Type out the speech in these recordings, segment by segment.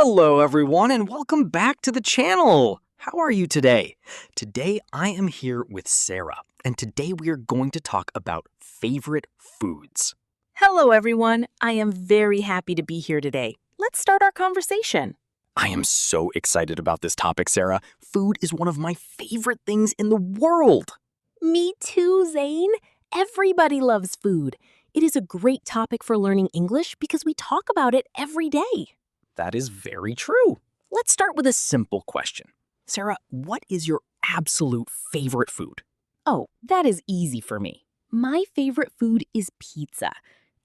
Hello everyone and welcome back to the channel. How are you today? Today I am here with Sarah and today we are going to talk about favorite foods. Hello, everyone. I am very happy to be here today. Let's start our conversation. I am so excited about this topic, Sarah. Food is one of my favorite things in the world. Me too, Zane. Everybody loves food. It is a great topic for learning English because we talk about it every day. That is very true. Let's start with a simple question. Sarah, what is your absolute favorite food? Oh, that is easy for me. My favorite food is pizza.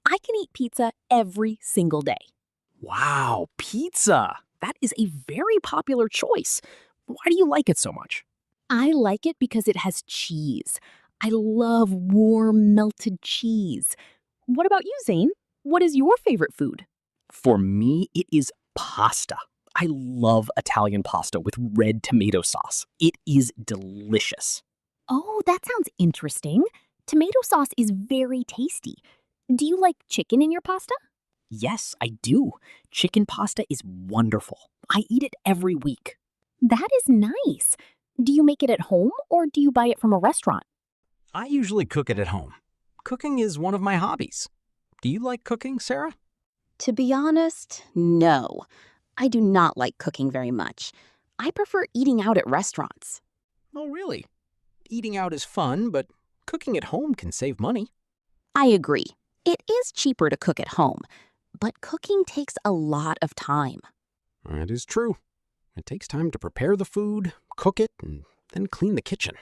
I can eat pizza every single day. Wow, pizza. That is a very popular choice. Why do you like it so much? I like it because it has cheese. I love warm, melted cheese. What about you, Zane? What is your favorite food? For me, it is pasta. I love Italian pasta with red tomato sauce. It is delicious. Oh, that sounds interesting. Tomato sauce is very tasty. Do you like chicken in your pasta? Yes, I do. Chicken pasta is wonderful. I eat it every week. That is nice. Do you make it at home or do you buy it from a restaurant? I usually cook it at home. Cooking is one of my hobbies. Do you like cooking, Sarah? To be honest, no. I do not like cooking very much. I prefer eating out at restaurants. Oh, really? Eating out is fun, but cooking at home can save money. I agree. It is cheaper to cook at home, but cooking takes a lot of time. That is true. It takes time to prepare the food, cook it, and then clean the kitchen.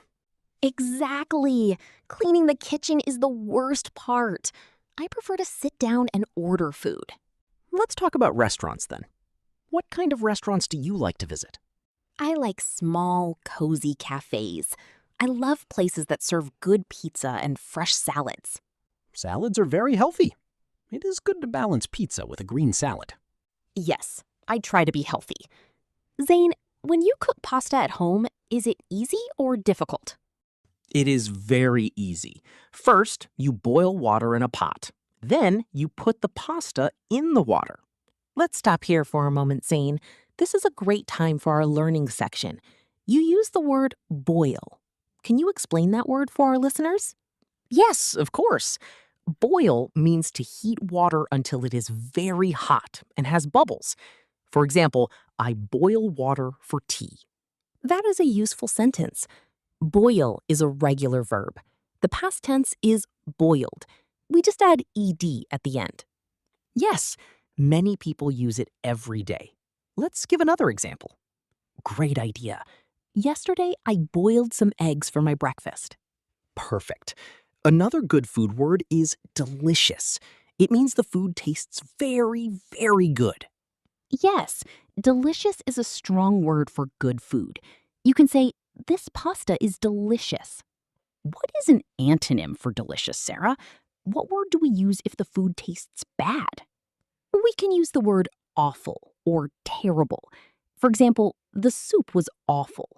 Exactly. Cleaning the kitchen is the worst part. I prefer to sit down and order food. Let's talk about restaurants then. What kind of restaurants do you like to visit? I like small, cozy cafes. I love places that serve good pizza and fresh salads. Salads are very healthy. It is good to balance pizza with a green salad. Yes, I try to be healthy. Zane, when you cook pasta at home, is it easy or difficult? It is very easy. First, you boil water in a pot. Then you put the pasta in the water. Let's stop here for a moment, Zane. This is a great time for our learning section. You use the word boil. Can you explain that word for our listeners? Yes, of course. Boil means to heat water until it is very hot and has bubbles. For example, I boil water for tea. That is a useful sentence. Boil is a regular verb. The past tense is boiled. We just add ed at the end. Yes, many people use it every day. Let's give another example. Great idea. Yesterday, I boiled some eggs for my breakfast. Perfect. Another good food word is delicious. It means the food tastes very, very good. Yes, delicious is a strong word for good food. You can say, this pasta is delicious. What is an antonym for delicious, Sarah? What word do we use if the food tastes bad? We can use the word awful or terrible. For example, the soup was awful.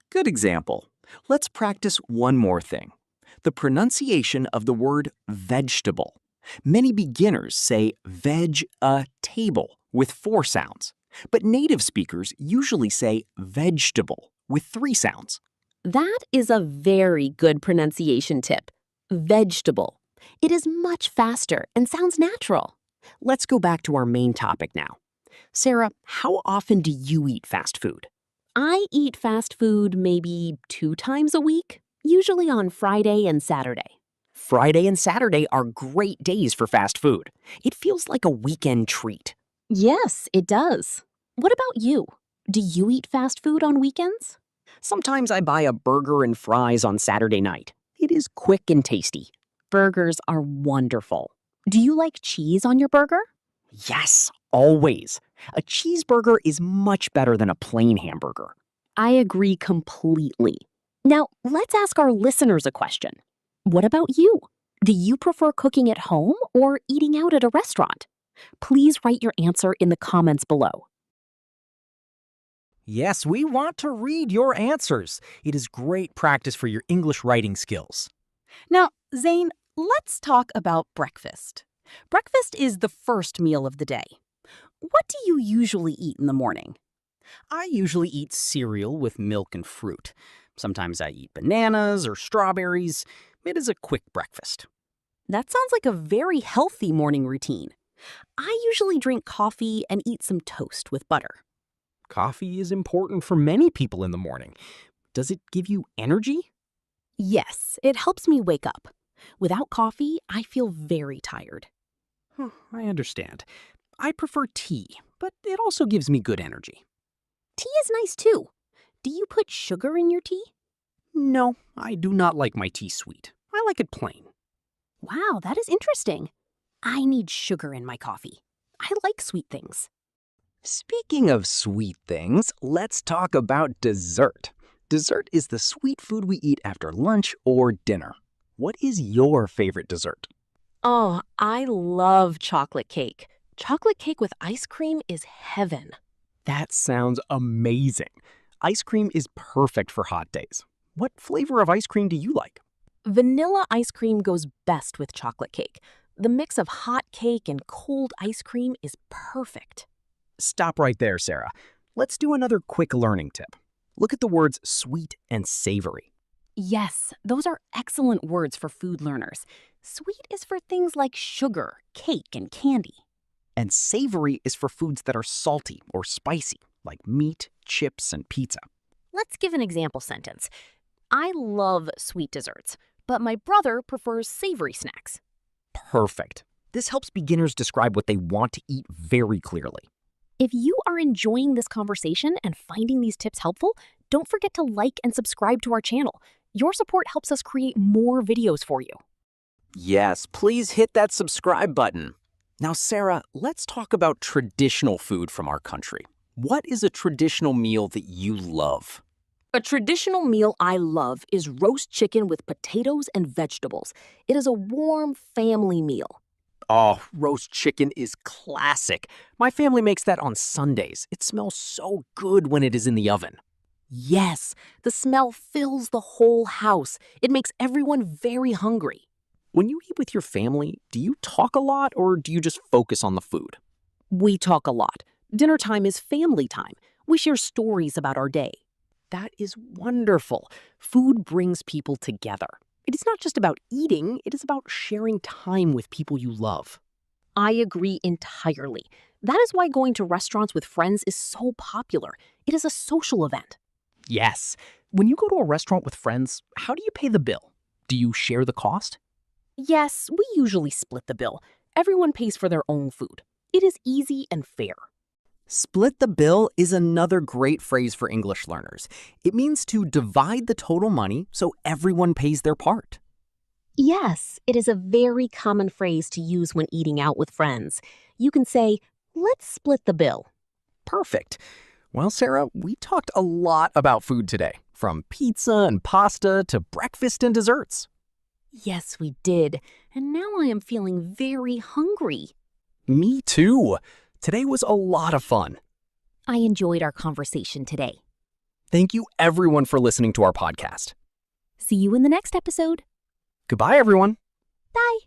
Good example. Let's practice one more thing. The pronunciation of the word vegetable. Many beginners say veg-a-table with 4 sounds, but native speakers usually say vegetable with 3 sounds. That is a very good pronunciation tip. Vegetable. It is much faster and sounds natural. Let's go back to our main topic now. Sarah, how often do you eat fast food? I eat fast food maybe 2 times a week, usually on Friday and Saturday. Friday and Saturday are great days for fast food. It feels like a weekend treat. Yes, it does. What about you? Do you eat fast food on weekends? Sometimes I buy a burger and fries on Saturday night. It is quick and tasty. Burgers are wonderful. Do you like cheese on your burger? Yes, always. A cheeseburger is much better than a plain hamburger. I agree completely. Now, let's ask our listeners a question. What about you? Do you prefer cooking at home or eating out at a restaurant? Please write your answer in the comments below. Yes, we want to read your answers. It is great practice for your English writing skills. Now, Zane, let's talk about breakfast. Breakfast is the first meal of the day. What do you usually eat in the morning? I usually eat cereal with milk and fruit. Sometimes I eat bananas or strawberries. It is a quick breakfast. That sounds like a very healthy morning routine. I usually drink coffee and eat some toast with butter. Coffee is important for many people in the morning. Does it give you energy? Yes, it helps me wake up. Without coffee, I feel very tired. I understand. I prefer tea, but it also gives me good energy. Tea is nice too. Do you put sugar in your tea? No, I do not like my tea sweet. I like it plain. Wow, that is interesting. I need sugar in my coffee. I like sweet things. Speaking of sweet things, let's talk about dessert. Dessert is the sweet food we eat after lunch or dinner. What is your favorite dessert? Oh, I love chocolate cake. Chocolate cake with ice cream is heaven. That sounds amazing. Ice cream is perfect for hot days. What flavor of ice cream do you like? Vanilla ice cream goes best with chocolate cake. The mix of hot cake and cold ice cream is perfect. Stop right there, Sarah. Let's do another quick learning tip. Look at the words sweet and savory. Yes, those are excellent words for food learners. Sweet is for things like sugar, cake, and candy. And savory is for foods that are salty or spicy, like meat, chips, and pizza. Let's give an example sentence. I love sweet desserts, but my brother prefers savory snacks. Perfect. This helps beginners describe what they want to eat very clearly. If you are enjoying this conversation and finding these tips helpful, don't forget to like and subscribe to our channel. Your support helps us create more videos for you. Yes, please hit that subscribe button. Now, Sarah, let's talk about traditional food from our country. What is a traditional meal that you love? A traditional meal I love is roast chicken with potatoes and vegetables. It is a warm family meal. Oh, roast chicken is classic. My family makes that on Sundays. It smells so good when it is in the oven. Yes, the smell fills the whole house. It makes everyone very hungry. When you eat with your family, do you talk a lot or do you just focus on the food? We talk a lot. Dinner time is family time. We share stories about our day. That is wonderful. Food brings people together. It is not just about eating, it is about sharing time with people you love. I agree entirely. That is why going to restaurants with friends is so popular. It is a social event. Yes. When you go to a restaurant with friends, how do you pay the bill? Do you share the cost? Yes, we usually split the bill. Everyone pays for their own food. It is easy and fair. Split the bill is another great phrase for English learners. It means to divide the total money so everyone pays their part. Yes, it is a very common phrase to use when eating out with friends. You can say, let's split the bill. Perfect. Well, Sarah, we talked a lot about food today, from pizza and pasta to breakfast and desserts. Yes, we did. And now I am feeling very hungry. Me too. Today was a lot of fun. I enjoyed our conversation today. Thank you, everyone, for listening to our podcast. See you in the next episode. Goodbye, everyone. Bye.